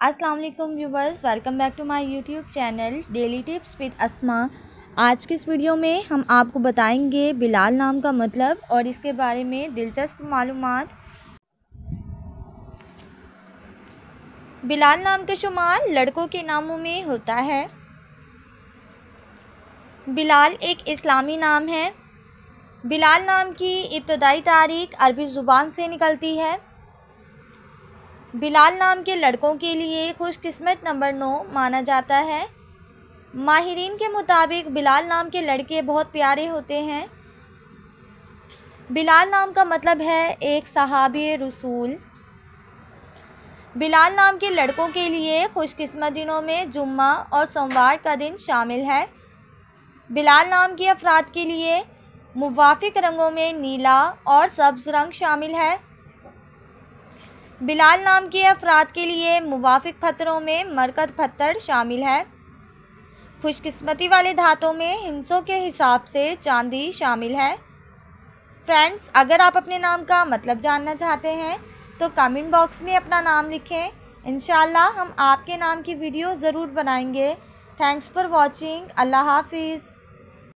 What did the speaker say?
अस्सलाम वालेकुम viewers, welcome back to my YouTube channel daily tips with Asma. आज की इस वीडियो में हम आपको बताएंगे बिलाल नाम का मतलब और इसके बारे में दिलचस्प मालूमात। बिलाल नाम का शुमार लड़कों के नामों में होता है। बिलाल एक इस्लामी नाम है। बिलाल नाम की इब्तदाई तारीख अरबी ज़ुबान से निकलती है। बिलाल नाम के लड़कों के लिए खुशकिस्मत नंबर 9 माना जाता है। माहिरीन के मुताबिक बिलाल नाम के लड़के बहुत प्यारे होते हैं। बिलाल नाम का मतलब है एक सहाबी रसूल। बिलाल नाम के लड़कों के लिए खुशकिस्मत दिनों में जुम्मा और सोमवार का दिन शामिल है। बिलाल नाम के अफराद के लिए मुवाफिक रंगों में नीला और सब्ज़ रंग शामिल है। बिलाल नाम के अफराद के लिए मुवाफिक पत्थरों में मरकत पत्थर शामिल है। खुशकिस्मती वाले धातों में हिंसों के हिसाब से चांदी शामिल है। फ्रेंड्स, अगर आप अपने नाम का मतलब जानना चाहते हैं तो कमेंट बॉक्स में अपना नाम लिखें। इंशाल्लाह हम आपके नाम की वीडियो ज़रूर बनाएंगे। Thanks for watching. अल्लाह हाफिज़।